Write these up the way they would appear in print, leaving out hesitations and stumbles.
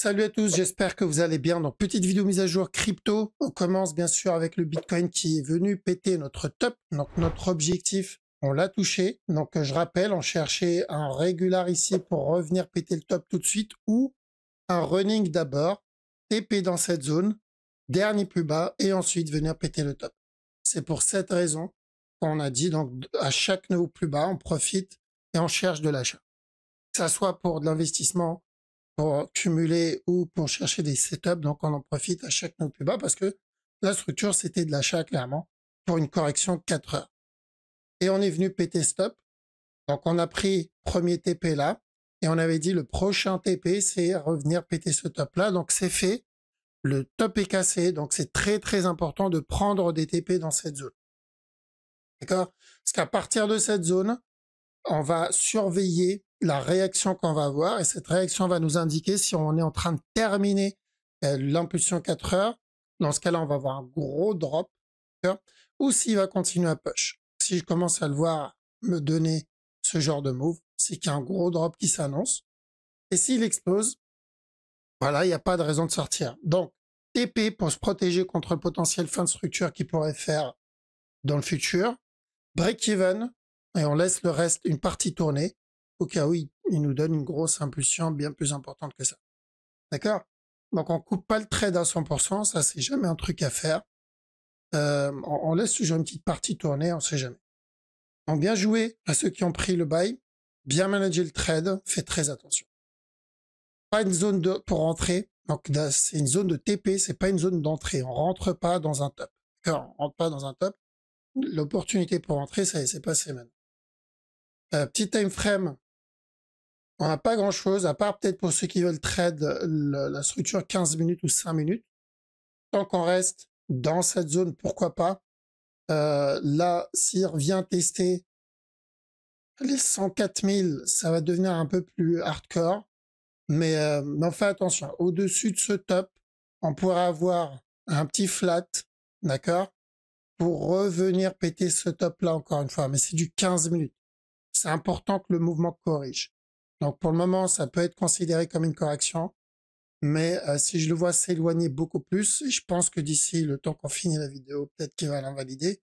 Salut à tous, j'espère que vous allez bien. Donc, petite vidéo mise à jour crypto. On commence bien sûr avec le Bitcoin qui est venu péter notre top. Donc, notre objectif, on l'a touché. Donc, je rappelle, on cherchait un régular ici pour revenir péter le top tout de suite ou un running d'abord, TP dans cette zone, dernier plus bas et ensuite venir péter le top. C'est pour cette raison qu'on a dit, donc, à chaque nouveau plus bas, on profite et on cherche de l'achat. Que ça soit pour de l'investissement, pour cumuler ou pour chercher des setups. Donc, on en profite à chaque nouveau plus bas parce que la structure, c'était de l'achat clairement pour une correction 4 heures. Et on est venu péter stop. Donc, on a pris premier TP là et on avait dit le prochain TP, c'est revenir péter ce top là. Donc, c'est fait. Le top est cassé. Donc, c'est très, très important de prendre des TP dans cette zone. D'accord? Parce qu'à partir de cette zone, on va surveiller la réaction qu'on va avoir et cette réaction va nous indiquer si on est en train de terminer l'impulsion 4 heures. Dans ce cas-là, on va avoir un gros drop ou s'il va continuer à push. Si je commence à le voir me donner ce genre de move, c'est qu'il y a un gros drop qui s'annonce. Et s'il explose, voilà, il n'y a pas de raison de sortir. Donc, TP pour se protéger contre le potentiel fin de structure qu'il pourrait faire dans le futur. Break-even, et on laisse le reste, une partie tourner, au cas où il nous donne une grosse impulsion bien plus importante que ça. D'accord? Donc on coupe pas le trade à 100%, ça c'est jamais un truc à faire. On laisse toujours une petite partie tourner, on sait jamais. Donc bien joué à ceux qui ont pris le buy, bien manager le trade, faites très attention. Pas une zone pour rentrer, donc c'est une zone de TP, c'est pas une zone d'entrée, on rentre pas dans un top. D'accord? On rentre pas dans un top. L'opportunité pour rentrer, ça c'est passé maintenant. Petit time frame, on n'a pas grand chose, à part peut-être pour ceux qui veulent trade la structure 15 minutes ou 5 minutes. Tant qu'on reste dans cette zone, pourquoi pas. Là, s'il revient tester les 104 000, ça va devenir un peu plus hardcore. Mais on fait attention. Au-dessus de ce top, on pourrait avoir un petit flat, d'accord, pour revenir péter ce top-là encore une fois. Mais c'est du 15 minutes. C'est important que le mouvement corrige. Donc pour le moment, ça peut être considéré comme une correction, mais si je le vois s'éloigner beaucoup plus, je pense que d'ici le temps qu'on finit la vidéo, peut-être qu'il va l'invalider.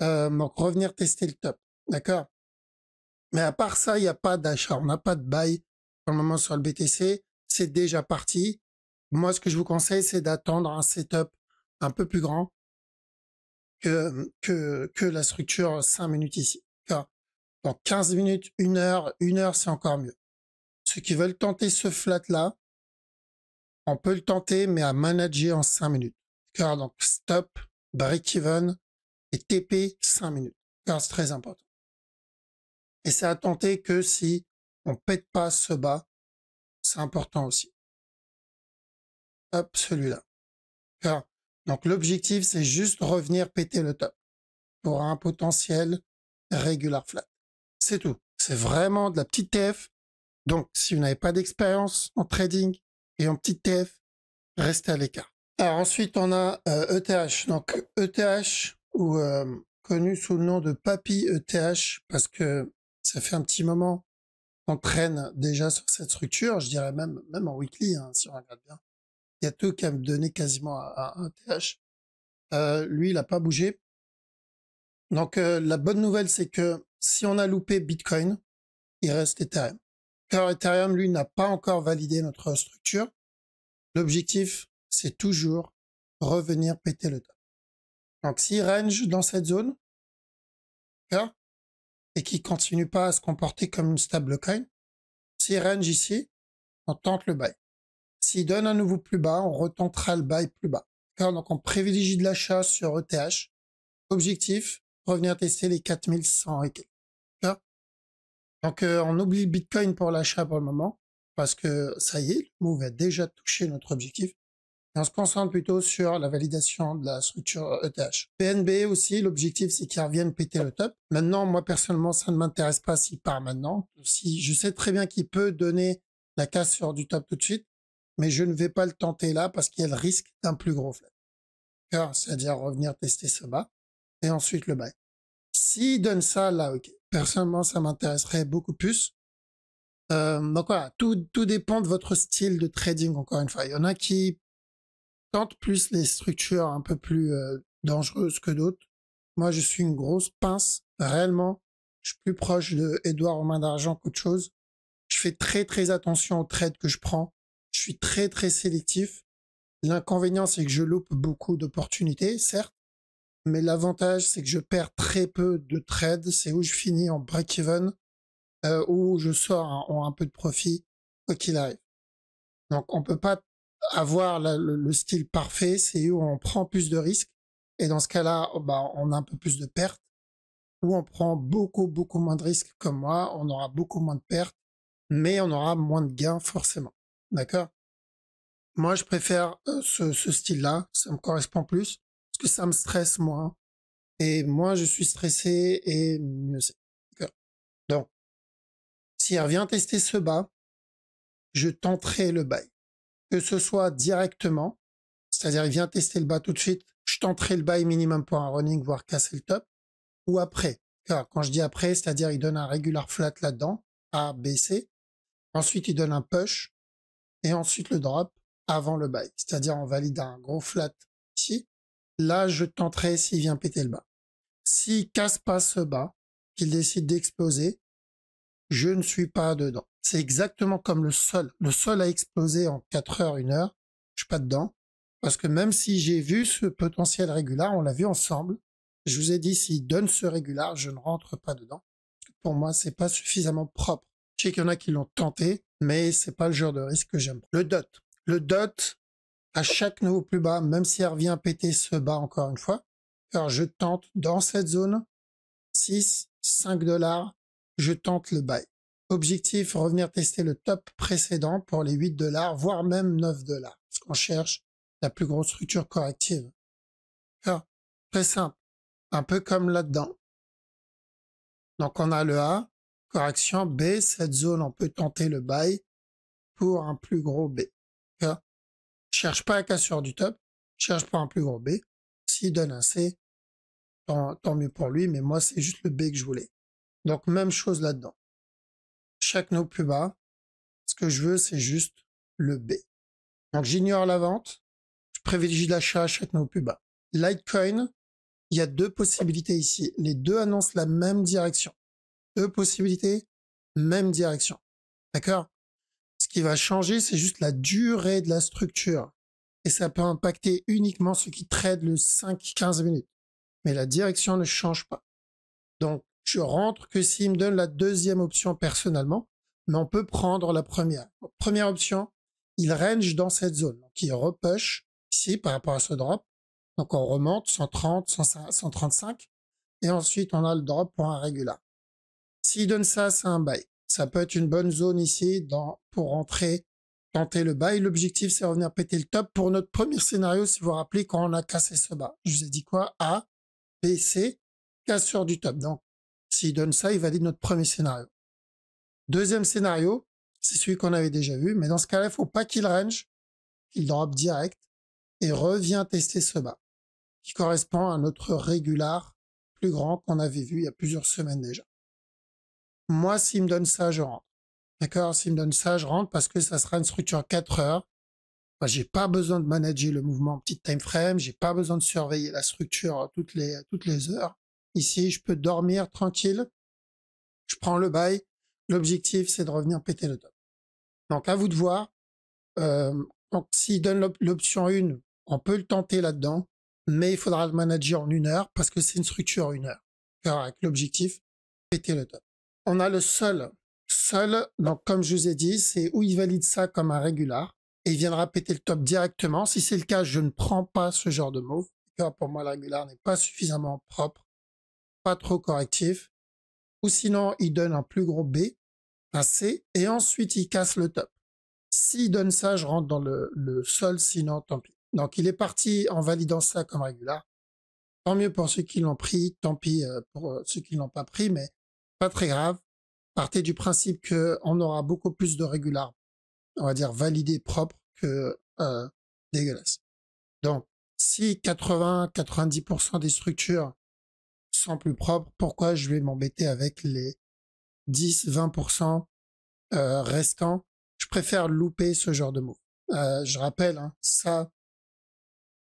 Donc revenir tester le top, d'accord? Mais à part ça, il n'y a pas d'achat, on n'a pas de buy pour le moment sur le BTC, c'est déjà parti. Moi, ce que je vous conseille, c'est d'attendre un setup un peu plus grand que la structure 5 minutes ici. Donc 15 minutes, 1 heure, c'est encore mieux. Ceux qui veulent tenter ce flat-là, on peut le tenter, mais à manager en 5 minutes. Car donc stop, break-even et TP 5 minutes. Car c'est très important. Et c'est à tenter que si on pète pas ce bas, c'est important aussi. Hop, celui-là. Donc l'objectif, c'est juste revenir péter le top pour un potentiel regular flat. C'est tout. C'est vraiment de la petite TF. Donc, si vous n'avez pas d'expérience en trading et en petite TF, restez à l'écart. Alors ensuite, on a ETH. Donc ETH, ou connu sous le nom de Papy ETH, parce que ça fait un petit moment qu'on traîne déjà sur cette structure. Je dirais même en weekly, hein, si on regarde bien. Il y a tout qui a me donné quasiment à ETH. Lui, il n'a pas bougé. Donc la bonne nouvelle, c'est que si on a loupé Bitcoin, il reste Ethereum. Car Ethereum, lui, n'a pas encore validé notre structure. L'objectif, c'est toujours revenir péter le top. Donc, s'il range dans cette zone, et qu'il continue pas à se comporter comme une stablecoin, s'il range ici, on tente le buy. S'il donne un nouveau plus bas, on retentera le buy plus bas. Donc, on privilégie de l'achat sur ETH. Objectif, revenir tester les 4100 et quelques. Donc, on oublie Bitcoin pour l'achat pour le moment, parce que ça y est, le move a déjà touché notre objectif. Et on se concentre plutôt sur la validation de la structure ETH. PNB aussi, l'objectif, c'est qu'il revienne péter le top. Maintenant, moi, personnellement, ça ne m'intéresse pas s'il part maintenant. Si, je sais très bien qu'il peut donner la casse sur du top tout de suite, mais je ne vais pas le tenter là parce qu'il y a le risque d'un plus gros flat. C'est-à-dire revenir tester ce bas et ensuite le buy. S'il donne ça, là, ok. Personnellement, ça m'intéresserait beaucoup plus. Donc voilà, tout dépend de votre style de trading, encore une fois. Il y en a qui tentent plus les structures un peu plus dangereuses que d'autres. Moi, je suis une grosse pince, réellement. Je suis plus proche de Edouard aux mains d'argent qu'autre chose. Je fais très très attention aux trades que je prends. Je suis très très sélectif. L'inconvénient, c'est que je loupe beaucoup d'opportunités, certes, mais l'avantage, c'est que je perds très peu de trades. C'est où je finis en break-even, où je sors en un peu de profit, quoi qu'il arrive. Donc, on peut pas avoir le style parfait. C'est où on prend plus de risques. Et dans ce cas-là, bah, on a un peu plus de pertes. Ou on prend beaucoup moins de risques comme moi. On aura beaucoup moins de pertes, mais on aura moins de gains forcément. D'accord? Moi, je préfère ce style-là. Ça me correspond plus parce que ça me stresse moins. Et moins je suis stressé et mieux c'est. D'accord. Donc, s'il revient tester ce bas, je tenterai le buy. Que ce soit directement, c'est-à-dire il vient tester le bas tout de suite, je tenterai le buy minimum pour un running, voire casser le top, ou après. Car quand je dis après, c'est-à-dire il donne un regular flat là-dedans, A, B, C. Ensuite, il donne un push, et ensuite le drop avant le buy. C'est-à-dire on valide un gros flat ici. Là, je tenterai s'il vient péter le bas. S'il casse pas ce bas, qu'il décide d'exploser, je ne suis pas dedans. C'est exactement comme le sol. Le sol a explosé en 4 heures, 1 heure. Je suis pas dedans. Parce que même si j'ai vu ce potentiel régular, on l'a vu ensemble. Je vous ai dit, s'il donne ce régular, je ne rentre pas dedans. Pour moi, c'est pas suffisamment propre. Je sais qu'il y en a qui l'ont tenté, mais c'est pas le genre de risque que j'aime. Le dot. Le dot, à chaque nouveau plus bas, même si elle revient péter ce bas encore une fois, alors je tente dans cette zone, 6, 5 dollars, je tente le buy. Objectif, revenir tester le top précédent pour les 8 dollars, voire même 9 dollars. Parce qu'on cherche la plus grosse structure corrective. Alors, très simple. Un peu comme là-dedans. Donc, on a le A, correction B, cette zone, on peut tenter le buy pour un plus gros B. Alors, cherche pas la cassure du top, cherche pas un plus gros B. S'il donne un C, tant mieux pour lui, mais moi, c'est juste le B que je voulais. Donc, même chose là-dedans. Chaque nœud plus bas, ce que je veux, c'est juste le B. Donc, j'ignore la vente, je privilégie l'achat à chaque nœud plus bas. Litecoin, il y a deux possibilités ici. Les deux annoncent la même direction. Deux possibilités, même direction. D'accord? Ce qui va changer, c'est juste la durée de la structure. Et ça peut impacter uniquement ceux qui tradent le 5-15 minutes. Mais la direction ne change pas. Donc, je rentre que s'il me donne la deuxième option personnellement, mais on peut prendre la première. Donc, première option, il range dans cette zone. Donc, il repush ici par rapport à ce drop. Donc, on remonte 130, 135. Et ensuite, on a le drop pour un régular. S'il donne ça, c'est un buy. Ça peut être une bonne zone ici pour rentrer, tenter le buy. L'objectif, c'est revenir péter le top. Pour notre premier scénario, si vous vous rappelez, quand on a cassé ce bas, je vous ai dit quoi? A, B, C, cassure du top. Donc, s'il donne ça, il valide notre premier scénario. Deuxième scénario, c'est celui qu'on avait déjà vu, mais dans ce cas-là, il ne faut pas qu'il range, qu'il drop direct et revient tester ce bas, qui correspond à notre régular plus grand qu'on avait vu il y a plusieurs semaines déjà. Moi, s'il me donne ça, je rentre. D'accord? S'il me donne ça, je rentre parce que ça sera une structure 4 heures. Moi, j'ai pas besoin de manager le mouvement en petit time frame. J'ai pas besoin de surveiller la structure toutes les heures. Ici, je peux dormir tranquille. Je prends le buy. L'objectif, c'est de revenir péter le top. Donc, à vous de voir. Donc, s'il donne l'option 1, on peut le tenter là-dedans, mais il faudra le manager en 1 heure parce que c'est une structure 1 heure. Alors, avec l'objectif, péter le top. On a le sol. Sol, donc comme je vous ai dit, c'est où il valide ça comme un régular et il viendra péter le top directement. Si c'est le cas, je ne prends pas ce genre de move. Pour moi, le régular n'est pas suffisamment propre, pas trop correctif. Ou sinon, il donne un plus gros B, un C, et ensuite il casse le top. S'il donne ça, je rentre dans le sol, sinon tant pis. Donc il est parti en validant ça comme régular. Tant mieux pour ceux qui l'ont pris, tant pis pour ceux qui ne l'ont pas pris, mais pas très grave. Partez du principe qu'on aura beaucoup plus de régular, on va dire validé propre que dégueulasse. Donc, si 80-90% des structures sont plus propres, pourquoi je vais m'embêter avec les 10-20% restants, je préfère louper ce genre de move. Je rappelle, hein, ça,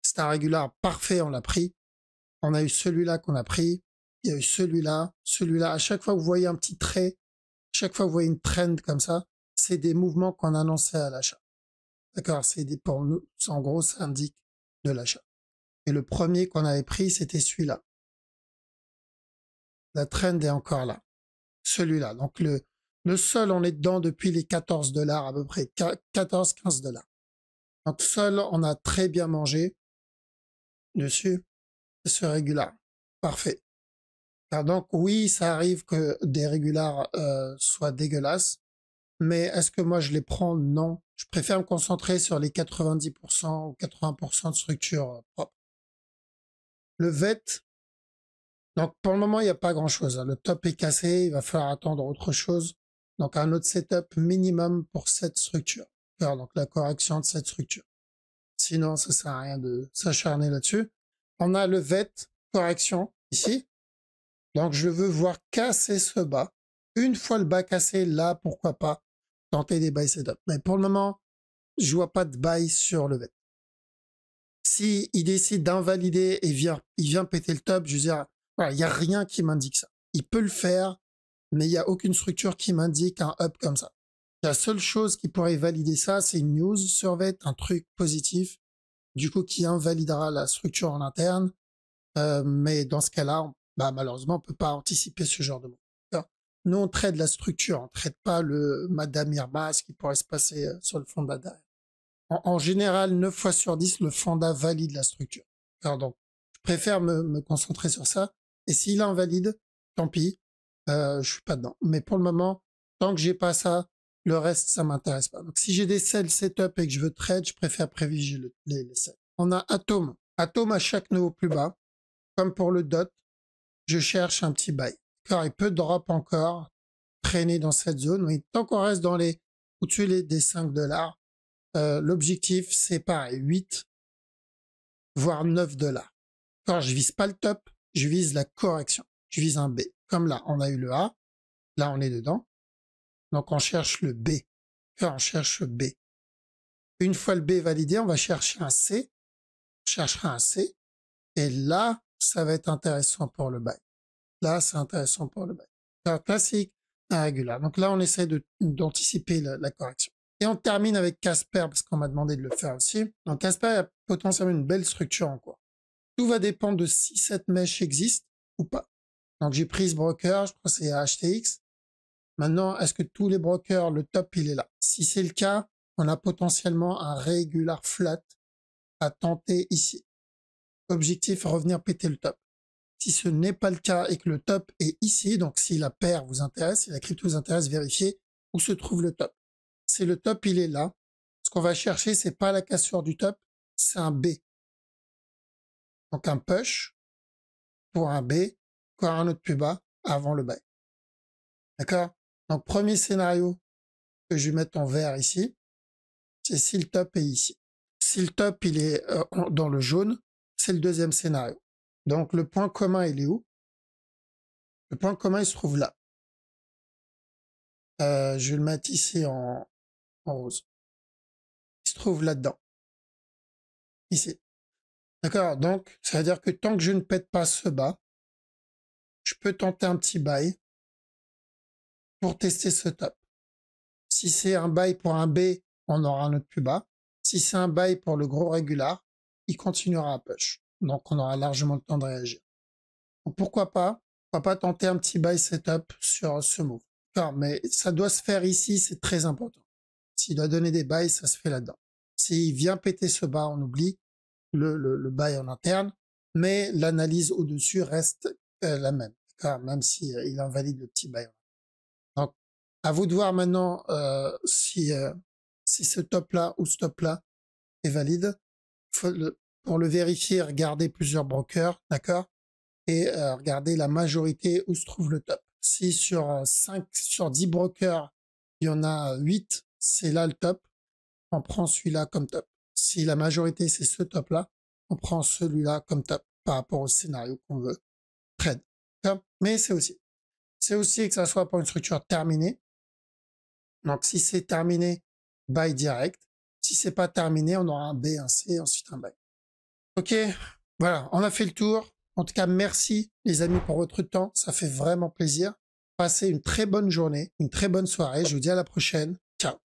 c'est un régular parfait, on l'a pris. On a eu celui-là qu'on a pris. Il y a eu celui-là, celui-là. À chaque fois que vous voyez un petit trait, chaque fois que vous voyez une trend comme ça, c'est des mouvements qu'on annonçait à l'achat. D'accord? C'est des, pour nous, en gros, ça indique de l'achat. Et le premier qu'on avait pris, c'était celui-là. La trend est encore là. Celui-là. Donc le sol, on est dedans depuis les 14 $ à peu près. 14-15 $. Donc sol, on a très bien mangé dessus. Ce régular. Parfait. Alors donc oui, ça arrive que des régulars soient dégueulasses. Mais est-ce que moi je les prends? Non. Je préfère me concentrer sur les 90% ou 80% de structure propre. Le VET, donc pour le moment, il n'y a pas grand-chose. Le top est cassé, il va falloir attendre autre chose. Donc un autre setup minimum pour cette structure. Donc la correction de cette structure. Sinon, ça sert à rien de s'acharner là-dessus. On a le VET, correction, ici. Donc je veux voir casser ce bas. Une fois le bas cassé, là, pourquoi pas tenter des buy setup. Mais pour le moment, je vois pas de buy sur le VET. Si il décide d'invalider et il vient péter le top, je veux dire, voilà, il n'y a rien qui m'indique ça. Il peut le faire, mais il n'y a aucune structure qui m'indique un up comme ça. La seule chose qui pourrait valider ça, c'est une news sur VET, un truc positif, du coup qui invalidera la structure en interne. Mais dans ce cas-là, malheureusement, on peut pas anticiper ce genre de mot. Nous, on traite la structure, on traite pas le Madame Irma, ce qui pourrait se passer sur le fonda derrière. En général, 9 fois sur 10, le fonda valide la structure. Alors donc, je préfère me concentrer sur ça. Et s'il invalide, tant pis, je suis pas dedans. Mais pour le moment, tant que j'ai pas ça, le reste, ça m'intéresse pas. Donc si j'ai des sell setup et que je veux trade, je préfère privilégier les sells. On a Atom. Atom à chaque niveau plus bas. Comme pour le DOT, je cherche un petit buy. Car il peut drop encore, traîner dans cette zone. Mais tant qu'on reste dans les au-dessus des 5 $, l'objectif, c'est pareil, 8, voire 9 $. Quand je vise pas le top, je vise la correction. Je vise un B. Comme là, on a eu le A. Là, on est dedans. Donc, on cherche le B. Quand on cherche le B. Une fois le B validé, on va chercher un C. On cherchera un C. Et là, ça va être intéressant pour le buy. Là, c'est intéressant pour le buy. Un classique, un régular. Donc là, on essaie d'anticiper la correction. Et on termine avec Casper, parce qu'on m'a demandé de le faire aussi. Donc Casper a potentiellement une belle structure en cours. Tout va dépendre de si cette mèche existe ou pas. Donc j'ai pris ce broker, je crois que c'est HTX. Maintenant, est-ce que tous les brokers, le top, il est là? Si c'est le cas, on a potentiellement un régular flat à tenter ici. Objectif, revenir péter le top. Si ce n'est pas le cas et que le top est ici, donc si la paire vous intéresse, si la crypto vous intéresse, vérifiez où se trouve le top. Si le top, il est là, ce qu'on va chercher, c'est pas la cassure du top, c'est un B. Donc un push pour un B, encore un autre plus bas avant le buy. D'accord? Donc premier scénario que je vais mettre en vert ici, c'est si le top est ici. Si le top, il est dans le jaune, c'est le deuxième scénario. Donc le point commun, il est où? Le point commun, il se trouve là. Je vais le mettre ici en rose. Il se trouve là-dedans. Ici. D'accord? Donc, ça veut dire que tant que je ne pète pas ce bas, je peux tenter un petit buy pour tester ce top. Si c'est un buy pour un B, on aura un autre plus bas. Si c'est un buy pour le gros régular, il continuera à push. Donc, on aura largement le temps de réagir. Donc, pourquoi pas tenter un petit buy setup sur ce move. Mais ça doit se faire ici, c'est très important. S'il doit donner des buys, ça se fait là-dedans. S'il vient péter ce bas, on oublie le buy en interne, mais l'analyse au-dessus reste la même. Même si il invalide le petit buy. Donc, à vous de voir maintenant si ce top-là ou ce top-là est valide. Pour le vérifier, regardez plusieurs brokers, d'accord? Et regardez la majorité où se trouve le top. Si sur 10 brokers, il y en a 8, c'est là le top, on prend celui-là comme top. Si la majorité c'est ce top-là, on prend celui-là comme top par rapport au scénario qu'on veut trade. Mais c'est aussi que ça soit pour une structure terminée. Donc, si c'est terminé, buy direct. Si c'est pas terminé, on aura un B, un C, ensuite un buy. Ok, voilà, on a fait le tour. En tout cas, merci les amis pour votre temps. Ça fait vraiment plaisir. Passez une très bonne journée, une très bonne soirée. Je vous dis à la prochaine. Ciao.